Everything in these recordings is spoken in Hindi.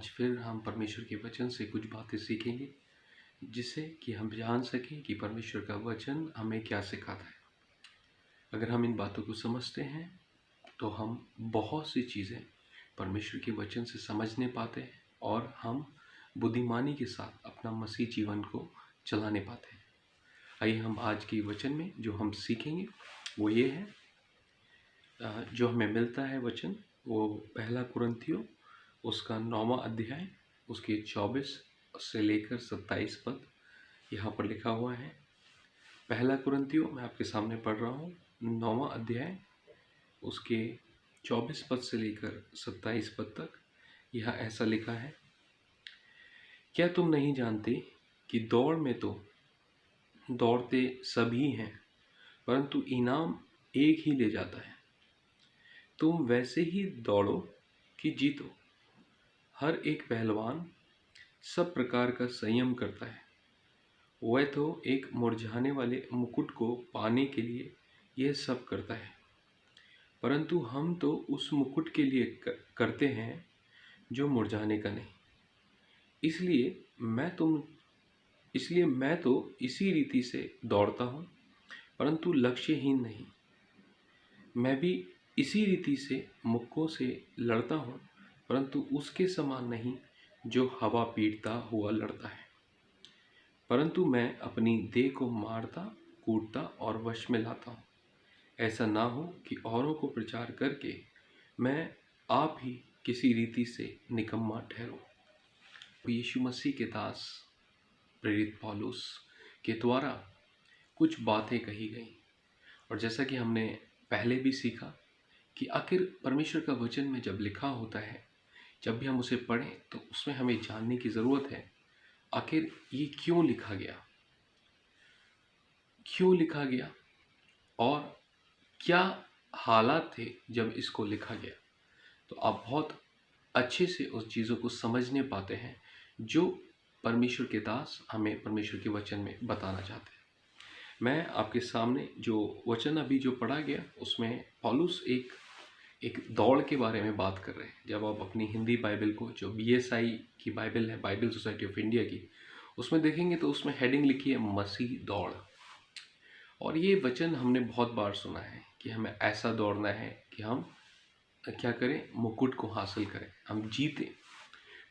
आज फिर हम परमेश्वर के वचन से कुछ बातें सीखेंगे जिससे कि हम जान सकें कि परमेश्वर का वचन हमें क्या सिखाता है। अगर हम इन बातों को समझते हैं तो हम बहुत सी चीज़ें परमेश्वर के वचन से समझने पाते हैं और हम बुद्धिमानी के साथ अपना मसीह जीवन को चलाने पाते हैं। आइए हम आज के वचन में जो हम सीखेंगे वो ये है, जो हमें मिलता है वचन वो पहला कुरिन्थियों उसका 9वां अध्याय उसके 24 से लेकर 27 पद यहाँ पर लिखा हुआ है। पहला कुरिन्थियों मैं आपके सामने पढ़ रहा हूँ, 9वां अध्याय उसके 24 पद से लेकर 27 पद तक। यह ऐसा लिखा है, क्या तुम नहीं जानते कि दौड़ में तो दौड़ते सभी हैं परंतु इनाम एक ही ले जाता है। तुम वैसे ही दौड़ो कि जीतो। हर एक पहलवान सब प्रकार का संयम करता है। वह तो एक मुरझाने वाले मुकुट को पाने के लिए यह सब करता है, परंतु हम तो उस मुकुट के लिए करते हैं जो मुरझाने का नहीं। इसलिए मैं तो इसी रीति से दौड़ता हूँ, परंतु लक्ष्यहीन नहीं। मैं भी इसी रीति से मुक्कों से लड़ता हूँ, परंतु उसके समान नहीं जो हवा पीटता हुआ लड़ता है। परंतु मैं अपनी देह को मारता कूटता और वश में लाता हूँ, ऐसा ना हो कि औरों को प्रचार करके मैं आप ही किसी रीति से निकम्मा ठहरूं। यीशु मसीह के दास प्रेरित पौलुस के द्वारा कुछ बातें कही गई, और जैसा कि हमने पहले भी सीखा कि आखिर परमेश्वर का वचन में जब लिखा होता है, जब भी हम उसे पढ़ें तो उसमें हमें जानने की ज़रूरत है आखिर ये क्यों लिखा गया और क्या हालात थे जब इसको लिखा गया। तो आप बहुत अच्छे से उस चीज़ों को समझने पाते हैं जो परमेश्वर के दास हमें परमेश्वर के वचन में बताना चाहते हैं। मैं आपके सामने जो वचन अभी जो पढ़ा गया उसमें पौलुस एक दौड़ के बारे में बात कर रहे हैं। जब आप अपनी हिंदी बाइबल को, जो BSI की बाइबल है, बाइबल सोसाइटी ऑफ इंडिया की, उसमें देखेंगे तो उसमें हेडिंग लिखी है मसीह दौड़। और ये वचन हमने बहुत बार सुना है कि हमें ऐसा दौड़ना है कि हम क्या करें, मुकुट को हासिल करें, हम जीतें।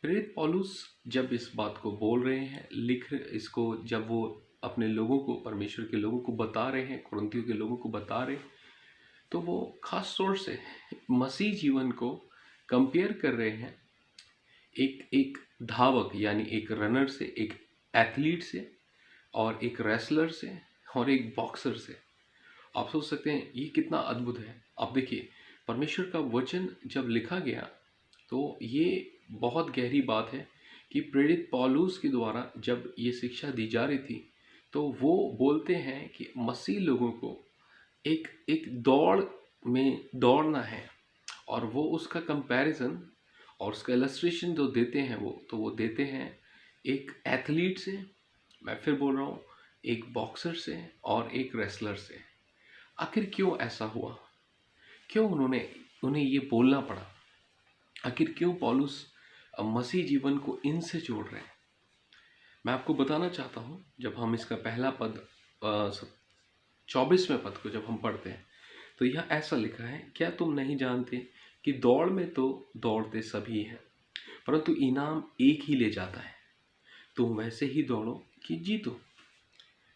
प्रेरित पौलुस जब इस बात को बोल रहे हैं, लिख इसको, जब वो अपने लोगों को, परमेश्वर के लोगों को बता रहे हैं, कुरिन्थियों के लोगों को बता रहे हैं, तो वो खास तौर से मसीह जीवन को कंपेयर कर रहे हैं एक धावक यानी एक रनर से, एक एथलीट से, और एक रेसलर से, और एक बॉक्सर से। आप सोच सकते हैं ये कितना अद्भुत है। आप देखिए, परमेश्वर का वचन जब लिखा गया तो ये बहुत गहरी बात है कि प्रेरित पौलुस के द्वारा जब ये शिक्षा दी जा रही थी तो वो बोलते हैं कि मसीह लोगों को एक दौड़ में दौड़ना है, और वो उसका कंपैरिजन और उसका इलस्ट्रेशन जो देते हैं वो देते हैं एक एथलीट से, मैं फिर बोल रहा हूँ, एक बॉक्सर से और एक रेसलर से। आखिर क्यों ऐसा हुआ, क्यों उन्हें ये बोलना पड़ा, आखिर क्यों पौलुस मसीह जीवन को इनसे जोड़ रहे हैं। मैं आपको बताना चाहता हूँ, जब हम इसका पहला पद 24वें पद को जब हम पढ़ते हैं तो यह ऐसा लिखा है, क्या तुम नहीं जानते कि दौड़ में तो दौड़ते सभी हैं परंतु इनाम एक ही ले जाता है। तुम वैसे ही दौड़ो कि जीतो।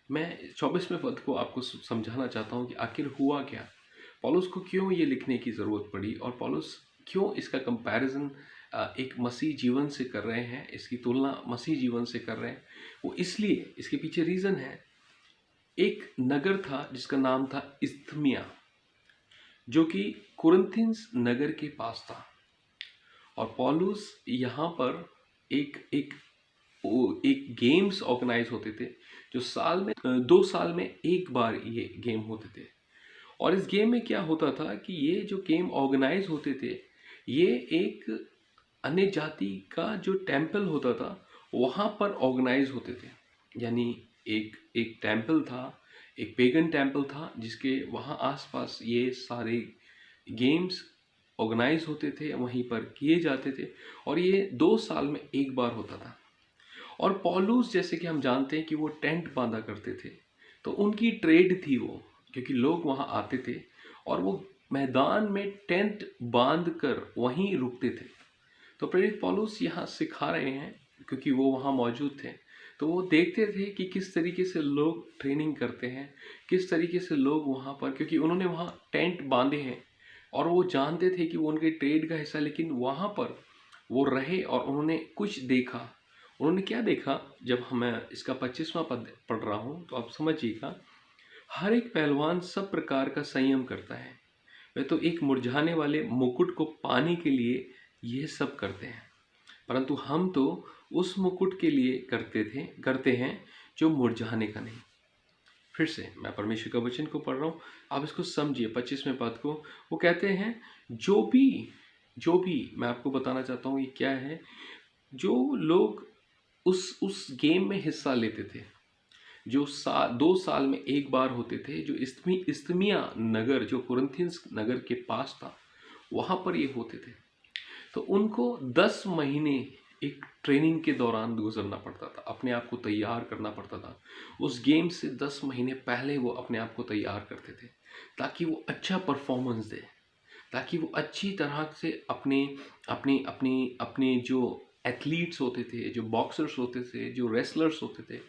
मैं 24वें पद को आपको समझाना चाहता हूँ कि आखिर हुआ क्या, पौलुस को क्यों ये लिखने की ज़रूरत पड़ी, और पौलुस क्यों इसका कंपैरिजन एक मसीह जीवन से कर रहे हैं, इसकी तुलना मसीह जीवन से कर रहे हैं। वो इसलिए, इसके पीछे रीज़न है, एक नगर था जिसका नाम था इस्थमिया, जो कि कुरिन्थियंस नगर के पास था, और पौलुस यहाँ पर एक गेम्स ऑर्गेनाइज होते थे जो साल में 2 साल में एक बार ये गेम होते थे। और इस गेम में क्या होता था कि ये जो गेम ऑर्गेनाइज होते थे, ये एक अन्य जाति का जो टेम्पल होता था वहाँ पर ऑर्गेनाइज होते थे। यानी एक टेम्पल था, एक पेगन टेम्पल था, जिसके वहाँ आसपास ये सारे गेम्स ऑर्गेनाइज होते थे, वहीं पर किए जाते थे, और ये 2 साल में एक बार होता था। और पौलुस, जैसे कि हम जानते हैं कि वो टेंट बांधा करते थे, तो उनकी ट्रेड थी वो, क्योंकि लोग वहाँ आते थे और वो मैदान में टेंट बांध कर वहीं रुकते थे। तो प्रेरित पौलुस यहाँ सिखा रहे हैं, क्योंकि वो वहाँ मौजूद थे, तो वो देखते थे कि किस तरीके से लोग ट्रेनिंग करते हैं, किस तरीके से लोग वहाँ पर, क्योंकि उन्होंने वहाँ टेंट बांधे हैं और वो जानते थे कि वो उनके ट्रेड का हिस्सा, लेकिन वहाँ पर वो रहे और उन्होंने कुछ देखा। उन्होंने क्या देखा? जब मैं इसका 25वां पद पढ़ रहा हूँ तो आप समझिएगा। हर एक पहलवान सब प्रकार का संयम करता है, वे तो एक मुरझाने वाले मुकुट को पाने के लिए यह सब करते हैं, परंतु हम तो उस मुकुट के लिए करते हैं जो मुरझाने का नहीं। फिर से मैं परमेश्वर का वचन को पढ़ रहा हूँ, आप इसको समझिए। 25वें पद को वो कहते हैं, जो भी मैं आपको बताना चाहता हूँ ये क्या है। जो लोग उस गेम में हिस्सा लेते थे, जो 2 साल में एक बार होते थे, जो इस्तमिया नगर, जो कुरिन्थियंस नगर के पास था, वहाँ पर ये होते थे, तो उनको 10 महीने एक ट्रेनिंग के दौरान गुजरना पड़ता था, अपने आप को तैयार करना पड़ता था। उस गेम से 10 महीने पहले वो अपने आप को तैयार करते थे, ताकि वो अच्छा परफॉर्मेंस दे, ताकि वो अच्छी तरह से अपने अपने अपने अपने जो एथलीट्स होते थे, जो बॉक्सर्स होते थे, जो रेसलर्स होते थे,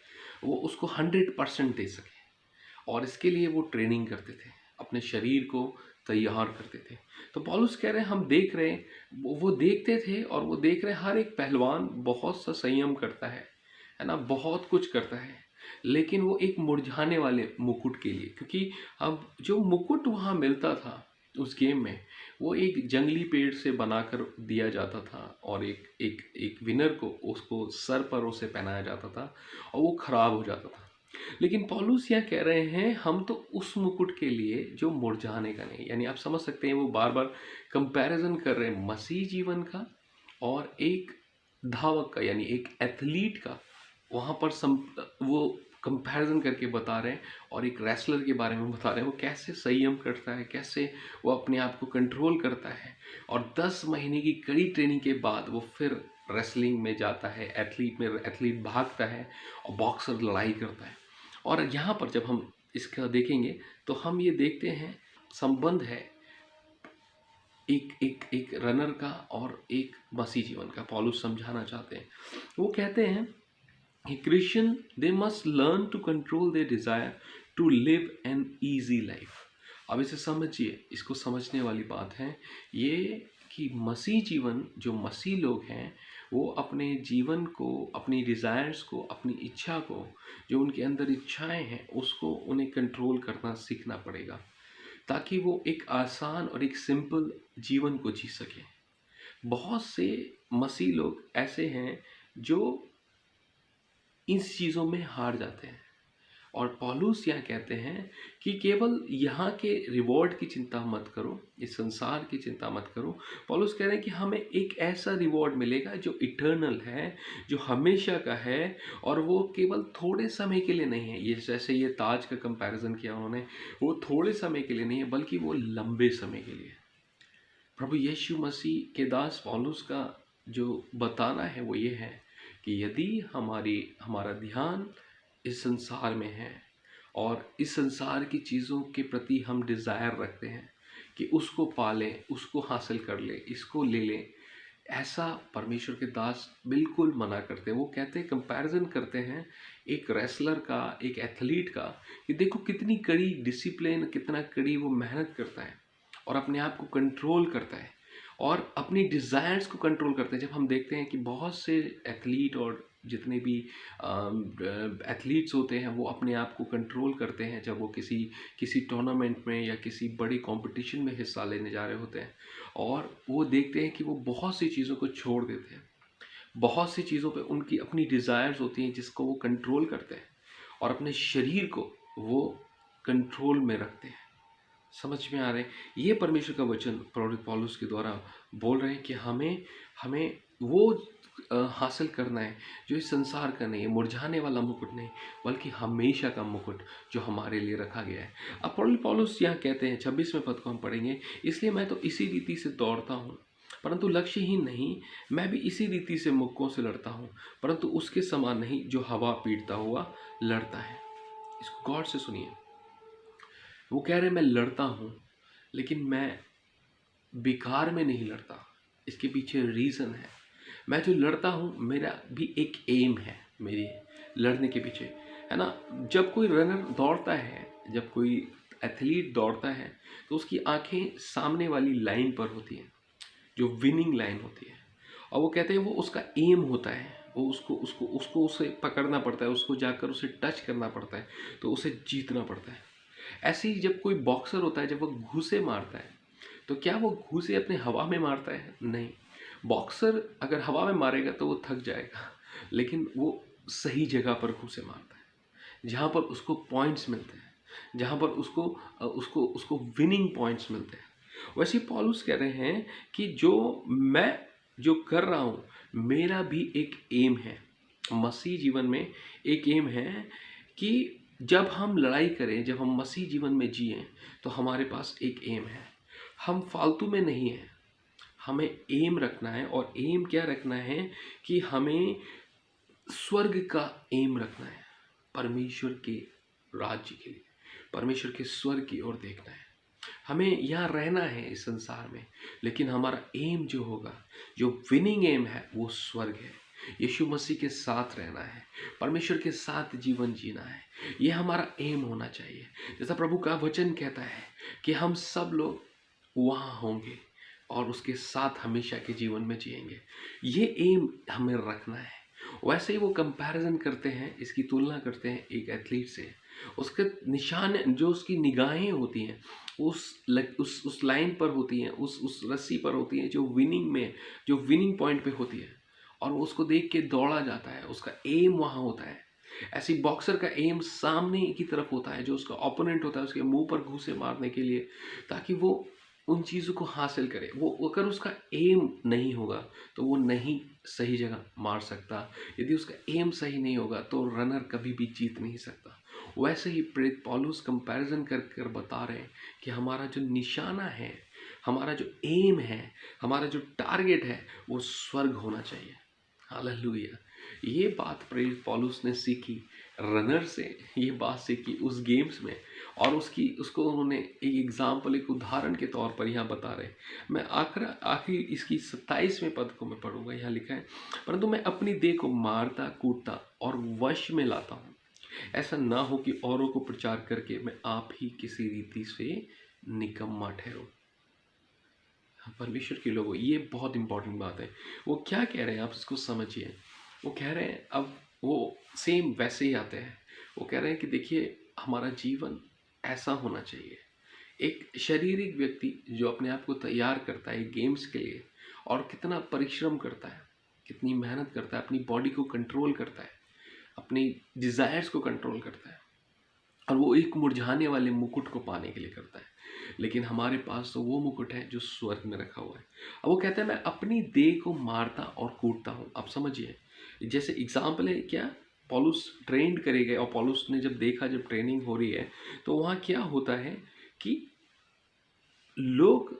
वो उसको 100% दे सके। और इसके लिए वो ट्रेनिंग करते थे, अपने शरीर को तैयार करते थे। तो पौलुस कह रहे हैं, हम देख रहे हैं, वो देखते थे और वो देख रहे हैं, हर एक पहलवान बहुत सा संयम करता है ना, बहुत कुछ करता है, लेकिन वो एक मुरझाने वाले मुकुट के लिए, क्योंकि अब जो मुकुट वहाँ मिलता था उस गेम में, वो एक जंगली पेड़ से बनाकर दिया जाता था, और एक एक एक विनर को उसको सर पर उसे पहनाया जाता था, और वो खराब हो जाता था। लेकिन पौलुस यहाँ कह रहे हैं, हम तो उस मुकुट के लिए जो मुरझाने का नहीं। यानी आप समझ सकते हैं, वो बार बार कंपैरिजन कर रहे हैं मसीह जीवन का और एक धावक का, यानी एक एथलीट का। वहाँ पर वो कंपैरिजन करके बता रहे हैं, और एक रेसलर के बारे में बता रहे हैं, वो कैसे संयम करता है, कैसे वो अपने आप को कंट्रोल करता है, और 10 महीने की कड़ी ट्रेनिंग के बाद वो फिर रेसलिंग में जाता है, एथलीट भागता है और बॉक्सर लड़ाई करता है। और यहाँ पर जब हम इसका देखेंगे तो हम ये देखते हैं, संबंध है एक एक एक रनर का और एक मसीह जीवन का। पौलुस समझाना चाहते हैं, वो कहते हैं कि Christian they must learn to control their desire to live an easy life. अब इसे समझिए, इसको समझने वाली बात है ये कि मसीह जीवन, जो मसीह लोग हैं, वो अपने जीवन को, अपनी डिज़ायर्स को, अपनी इच्छा को, जो उनके अंदर इच्छाएं हैं, उसको उन्हें कंट्रोल करना सीखना पड़ेगा, ताकि वो एक आसान और एक सिंपल जीवन को जी सकें। बहुत से मसीह लोग ऐसे हैं जो इस चीज़ों में हार जाते हैं, और पौलुस यहाँ कहते हैं कि केवल यहाँ के रिवॉर्ड की चिंता मत करो, इस संसार की चिंता मत करो। पौलुस कह रहे हैं कि हमें एक ऐसा रिवॉर्ड मिलेगा जो इटर्नल है, जो हमेशा का है, और वो केवल थोड़े समय के लिए नहीं है। ये जैसे ये ताज का कंपैरिजन किया उन्होंने, वो थोड़े समय के लिए नहीं है, बल्कि वो लंबे समय के लिए। प्रभु यीशु मसीह के दास पौलुस का जो बताना है वो ये है कि यदि हमारा ध्यान इस संसार में है, और इस संसार की चीज़ों के प्रति हम डिज़ायर रखते हैं कि उसको पालें, उसको हासिल कर लें, इसको ले लें, ऐसा परमेश्वर के दास बिल्कुल मना करते हैं। वो कहते हैं, कंपैरिजन करते हैं एक रेसलर का, एक एथलीट का, कि देखो कितनी कड़ी डिसिप्लिन, कितना कड़ी वो मेहनत करता है और अपने आप को कंट्रोल करता है और अपनी डिज़ायर्स को कंट्रोल करते हैं। जब हम देखते हैं कि बहुत से एथलीट और जितने भी एथलीट्स होते हैं, वो अपने आप को कंट्रोल करते हैं जब वो किसी टूर्नामेंट में या किसी बड़ी कंपटीशन में हिस्सा लेने जा रहे होते हैं, और वो देखते हैं कि वो बहुत सी चीज़ों को छोड़ देते हैं। बहुत सी चीज़ों पे उनकी अपनी डिज़ायर्स होती हैं जिसको वो कंट्रोल करते हैं, और अपने शरीर को वो कंट्रोल में रखते हैं। समझ में आ रहे हैं? ये परमेश्वर का वचन प्रेरित पौलुस के द्वारा बोल रहे हैं कि हमें हमें वो हासिल करना है जो इस संसार का नहीं है, मुरझाने वाला मुकुट नहीं, बल्कि हमेशा का मुकुट जो हमारे लिए रखा गया है। अब पौलुस यहाँ कहते हैं 26वें पद को हम पढ़ेंगे, इसलिए मैं तो इसी रीति से दौड़ता हूँ, परंतु लक्ष्यहीन नहीं, मैं भी इसी रीति से मुक्कों से लड़ता हूँ, परंतु उसके समान नहीं जो हवा पीटता हुआ लड़ता है। इसको गौर से सुनिए। वो कह रहे हैं मैं लड़ता हूँ, लेकिन मैं बेकार में नहीं लड़ता। इसके पीछे रीज़न है। मैं जो लड़ता हूँ मेरा भी एक एम है मेरी लड़ने के पीछे, है ना। जब कोई रनर दौड़ता है, जब कोई एथलीट दौड़ता है, तो उसकी आंखें सामने वाली लाइन पर होती हैं, जो विनिंग लाइन होती है। और वो कहते हैं वो उसका एम होता है, वो उसको उसको उसको उसे पकड़ना पड़ता है, उसको जाकर उसे टच करना पड़ता है, तो उसे जीतना पड़ता है। ऐसे ही जब कोई बॉक्सर होता है, जब वो घूसे मारता है, तो क्या वो घूसे अपने हवा में मारता है? नहीं। बॉक्सर अगर हवा में मारेगा तो वो थक जाएगा, लेकिन वो सही जगह पर घूसे मारता है, जहाँ पर उसको पॉइंट्स मिलते हैं, जहाँ पर उसको उसको विनिंग पॉइंट्स मिलते हैं। वैसे ही पौलुस कह रहे हैं कि मैं जो कर रहा हूँ, मेरा भी एक एम है। मसीह जीवन में एक एम है कि जब हम लड़ाई करें, जब हम मसीह जीवन में जिएं, तो हमारे पास एक एम है। हम फालतू में नहीं हैं, हमें एम रखना है। और एम क्या रखना है कि हमें स्वर्ग का एम रखना है, परमेश्वर के राज्य के लिए, परमेश्वर के स्वर्ग की ओर देखना है। हमें यहाँ रहना है इस संसार में, लेकिन हमारा एम जो होगा, जो विनिंग एम है, वो स्वर्ग है। यीशु मसीह के साथ रहना है, परमेश्वर के साथ जीवन जीना है, ये हमारा एम होना चाहिए। जैसा प्रभु का वचन कहता है कि हम सब लोग वहाँ होंगे और उसके साथ हमेशा के जीवन में जिएंगे। ये एम हमें रखना है। वैसे ही वो कंपैरिजन करते हैं, इसकी तुलना करते हैं एक एथलीट से। उसके निशान, जो उसकी निगाहें होती हैं, उस लाइन पर होती हैं, उस रस्सी पर होती हैं, जो विनिंग पॉइंट पे होती है, और वो उसको देख के दौड़ा जाता है। उसका एम वहाँ होता है। ऐसी बॉक्सर का एम सामने की तरफ होता है, जो उसका ओपोनेंट होता है उसके मुंह पर घूंसे मारने के लिए, ताकि वो उन चीज़ों को हासिल करे। वो अगर उसका एम नहीं होगा तो वो नहीं सही जगह मार सकता। यदि उसका एम सही नहीं होगा तो रनर कभी भी जीत नहीं सकता। वैसे ही प्रेरित पौलुस कंपैरिजन कर कर बता रहे हैं कि हमारा जो निशाना है, हमारा जो एम है, हमारा जो टारगेट है, वो स्वर्ग होना चाहिए। हालेलुया। ये बात प्रेरित पौलुस ने सीखी रनर से, ये बात सीखी उस गेम्स में, और उसको उन्होंने एक एग्जाम्पल, एक उदाहरण के तौर पर यहाँ बता रहे। मैं आखिर इसकी 27वें पद को मैं पढ़ूंगा। यहाँ लिखा है, परंतु मैं अपनी देह को मारता कूटता और वश में लाता हूँ, ऐसा ना हो कि औरों को प्रचार करके मैं आप ही किसी रीति से निकम्मा ठहरूं। परमेश्वर के लोगों, ये बहुत इंपॉर्टेंट बात है। वो क्या कह रहे हैं, आप इसको समझिए। वो कह रहे हैं, अब वो सेम वैसे ही आते हैं। वो कह रहे हैं कि देखिए, हमारा जीवन ऐसा होना चाहिए। एक शारीरिक व्यक्ति जो अपने आप को तैयार करता है गेम्स के लिए, और कितना परिश्रम करता है, कितनी मेहनत करता है, अपनी बॉडी को कंट्रोल करता है, अपनी डिज़ायर्स को कंट्रोल करता है, और वो एक मुरझाने वाले मुकुट को पाने के लिए करता है। लेकिन हमारे पास तो वो मुकुट है जो स्वर्ग में रखा हुआ है। अब वो कहता है मैं अपनी देह को मारता और कूटता हूँ। आप समझिए, जैसे एग्जाम्पल है क्या, पौलुस ट्रेंड करे गए, और पौलुस ने जब देखा, जब ट्रेनिंग हो रही है, तो वहाँ क्या होता है कि लोग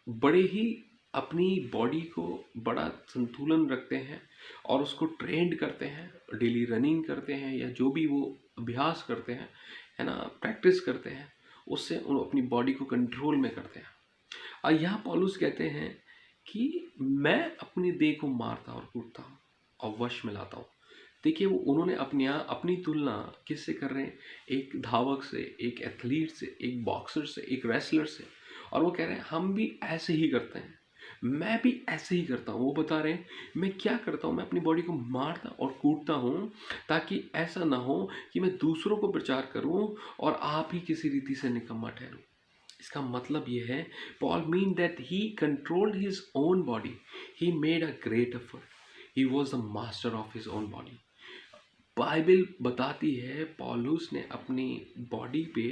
बड़े ही अपनी बॉडी को बड़ा संतुलन रखते हैं, और उसको ट्रेंड करते हैं, डेली रनिंग करते हैं, या जो भी वो अभ्यास करते हैं, है ना, प्रैक्टिस करते हैं, उससे उन अपनी बॉडी को कंट्रोल में करते हैं। और यहाँ पौलुस कहते हैं कि मैं अपनी देह को मारता और कूटता हूँ और वश में लाता हूँ। देखिए, वो उन्होंने अपनी तुलना किससे कर रहे हैं? एक धावक से, एक एथलीट से, एक बॉक्सर से, एक रेसलर से। और वो कह रहे हैं हम भी ऐसे ही करते हैं, मैं भी ऐसे ही करता हूँ। वो बता रहे हैं मैं क्या करता हूँ, मैं अपनी बॉडी को मारता और कूटता हूँ, ताकि ऐसा ना हो कि मैं दूसरों को प्रचार करूँ और आप ही किसी रीति से निकम्मा ठहरूं। इसका मतलब ये है, Paul mean that he controlled his own body, he made a great effort, he was the master of his own body. Bible बताती है पौलुस ने अपनी बॉडी पे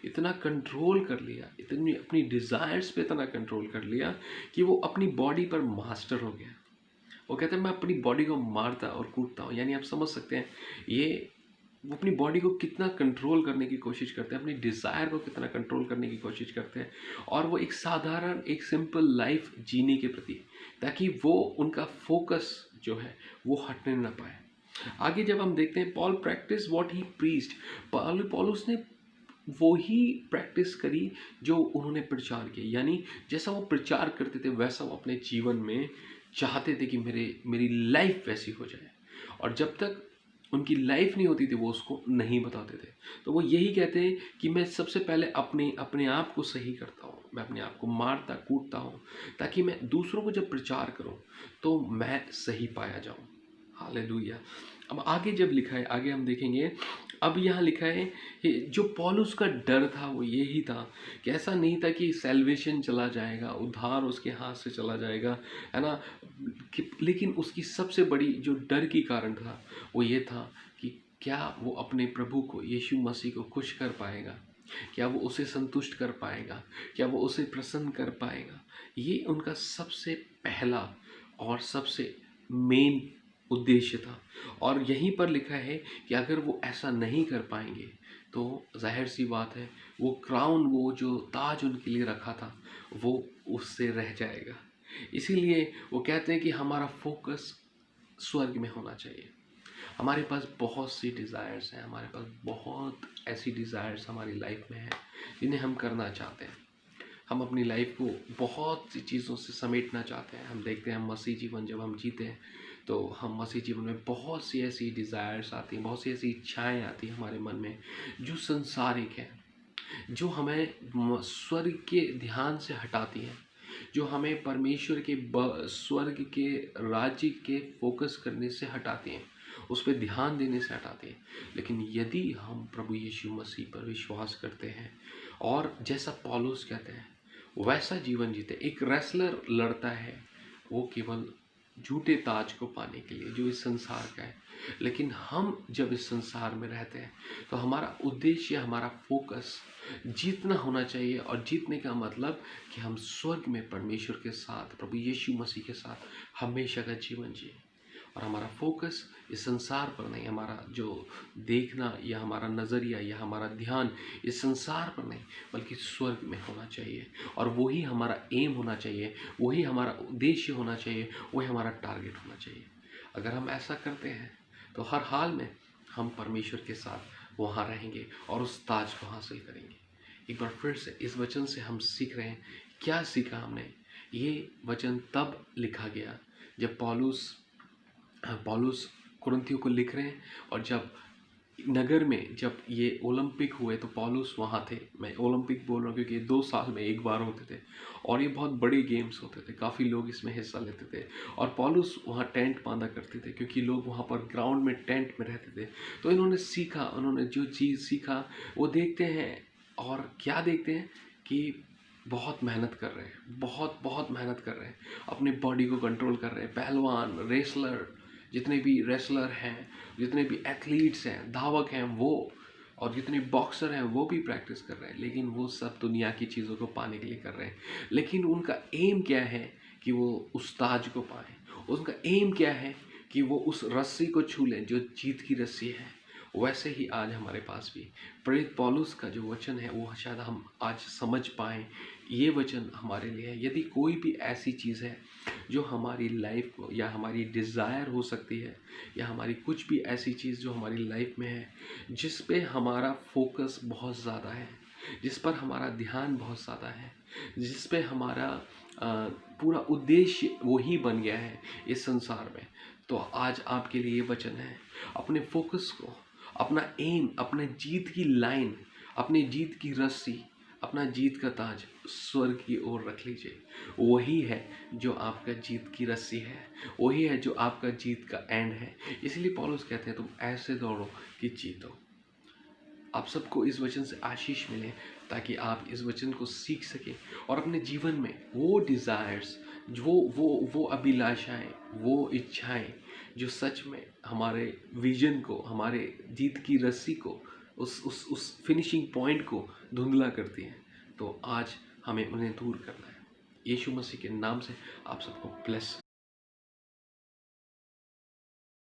इतना कंट्रोल कर लिया, इतनी अपनी डिज़ायर्स पे इतना कंट्रोल कर लिया कि वो अपनी बॉडी पर मास्टर हो गया। वो कहते हैं मैं अपनी बॉडी को मारता और कूटता हूँ। यानी आप समझ सकते हैं ये वो अपनी बॉडी को कितना कंट्रोल करने की कोशिश करते हैं, अपनी डिज़ायर को कितना कंट्रोल करने की कोशिश करते हैं, और वो एक साधारण एक सिंपल लाइफ जीने के प्रति, ताकि वो उनका फोकस जो है वो हटने ना पाए। आगे जब हम देखते हैं Paul practice what he preached, पौलुस ने वो ही प्रैक्टिस करी जो उन्होंने प्रचार किया। यानी जैसा वो प्रचार करते थे वैसा वो अपने जीवन में चाहते थे कि मेरी लाइफ वैसी हो जाए। और जब तक उनकी लाइफ नहीं होती थी वो उसको नहीं बताते थे। तो वो यही कहते हैं कि मैं सबसे पहले अपने अपने आप को सही करता हूँ, मैं अपने आप को मारता कूटता हूँ, ताकि मैं दूसरों को जब प्रचार करूँ तो मैं सही पाया जाऊँ। हालेलुया। अब आगे जब लिखा है, आगे हम देखेंगे, अब यहाँ लिखा है कि जो पौलुस का डर था वो यही था कि ऐसा नहीं था कि सैल्वेशन चला जाएगा, उद्धार उसके हाथ से चला जाएगा, है ना, लेकिन उसकी सबसे बड़ी जो डर की कारण था वो ये था कि क्या वो अपने प्रभु को, यीशु मसीह को खुश कर पाएगा, क्या वो उसे संतुष्ट कर पाएगा, क्या वो उसे प्रसन्न कर पाएगा। ये उनका सबसे पहला और सबसे मेन उद्देश्य था। और यहीं पर लिखा है कि अगर वो ऐसा नहीं कर पाएंगे तो जाहिर सी बात है वो क्राउन, वो जो ताज उनके लिए रखा था वो उससे रह जाएगा। इसीलिए वो कहते हैं कि हमारा फोकस स्वर्ग में होना चाहिए। हमारे पास बहुत सी डिज़ायर्स हैं, हमारे पास बहुत ऐसी डिज़ायर्स हमारी लाइफ में हैं जिन्हें हम करना चाहते हैं। हम अपनी लाइफ को बहुत सी चीज़ों से समेटना चाहते हैं। हम देखते हैं मसीह जीवन जब हम जीते हैं तो हम मसीह जीवन में बहुत सी ऐसी डिज़ायर्स आती हैं, बहुत सी ऐसी इच्छाएं आती हैं हमारे मन में जो संसारिक हैं, जो हमें स्वर्ग के ध्यान से हटाती हैं, जो हमें परमेश्वर के स्वर्ग के राज्य के फोकस करने से हटाती हैं, उस पर ध्यान देने से हटाती हैं। लेकिन यदि हम प्रभु यीशु मसीह पर विश्वास करते हैं और जैसा पौलुस कहते हैं वैसा जीवन जीते, एक रेसलर लड़ता है वो केवल झूठे ताज को पाने के लिए जो इस संसार का है, लेकिन हम जब इस संसार में रहते हैं तो हमारा उद्देश्य, हमारा फोकस जीतना होना चाहिए। और जीतने का मतलब कि हम स्वर्ग में परमेश्वर के साथ, प्रभु यीशु मसीह के साथ हमेशा का जीवन जिए। और हमारा फोकस इस संसार पर नहीं, हमारा जो देखना या हमारा नज़रिया या हमारा ध्यान इस संसार पर नहीं बल्कि स्वर्ग में होना चाहिए। और वही हमारा एम होना चाहिए, वही हमारा उद्देश्य होना चाहिए, वही हमारा टारगेट होना चाहिए। अगर हम ऐसा करते हैं तो हर हाल में हम परमेश्वर के साथ वहाँ रहेंगे और उस ताज को हासिल करेंगे। एक बार फिर से इस वचन से हम सीख रहे हैं, क्या सीखा हमने? ये वचन तब लिखा गया जब पौलुस कुरिन्थियों को लिख रहे हैं, और जब नगर में जब ये ओलंपिक हुए तो पौलुस वहाँ थे। मैं ओलंपिक बोल रहा हूँ क्योंकि ये 2 साल में एक बार होते थे और ये बहुत बड़े गेम्स होते थे, काफ़ी लोग इसमें हिस्सा लेते थे। और पौलुस वहाँ टेंट बांधा करते थे क्योंकि लोग वहाँ पर ग्राउंड में टेंट में रहते थे। तो इन्होंने सीखा, उन्होंने जो चीज़ सीखा वो देखते हैं, और क्या देखते हैं कि बहुत मेहनत कर रहे हैं, बहुत बहुत मेहनत कर रहे हैं, अपनी बॉडी को कंट्रोल कर रहे हैं। पहलवान, रेसलर, जितने भी रेसलर हैं, जितने भी एथलीट्स हैं, धावक हैं वो, और जितने बॉक्सर हैं वो भी प्रैक्टिस कर रहे हैं, लेकिन वो सब दुनिया की चीज़ों को पाने के लिए कर रहे हैं। लेकिन उनका एम क्या है कि वो उस ताज को पाएँ। उनका एम क्या है कि वो उस रस्सी को छू लें जो जीत की रस्सी है। वैसे ही आज हमारे पास भी प्रेरित पौलुस का जो वचन है वो शायद हम आज समझ पाएँ। ये वचन हमारे लिए है। यदि कोई भी ऐसी चीज़ है जो हमारी लाइफ को, या हमारी डिज़ायर हो सकती है, या हमारी कुछ भी ऐसी चीज़ जो हमारी लाइफ में है जिस पे हमारा फोकस बहुत ज़्यादा है, जिस पर हमारा ध्यान बहुत ज़्यादा है, जिस पे हमारा पूरा उद्देश्य वही बन गया है इस संसार में, तो आज आपके लिए ये वचन है। अपने फोकस को, अपना एम, अपने जीत की लाइन, अपनी जीत की रस्सी, अपना जीत का ताज स्वर्ग की ओर रख लीजिए। वही है जो आपका जीत की रस्सी है, वही है जो आपका जीत का एंड है। इसलिए पौलुस कहते हैं तुम ऐसे दौड़ो कि जीतो। आप सबको इस वचन से आशीष मिले ताकि आप इस वचन को सीख सकें और अपने जीवन में वो डिज़ायर्स, वो अभिलाषाएं, वो इच्छाएं जो सच में हमारे विजन को, हमारे जीत की रस्सी को, उस फिनिशिंग पॉइंट को धुंधला करती हैं, तो आज हमें उन्हें दूर करना है। यीशु मसीह के नाम से आप सबको ब्लेस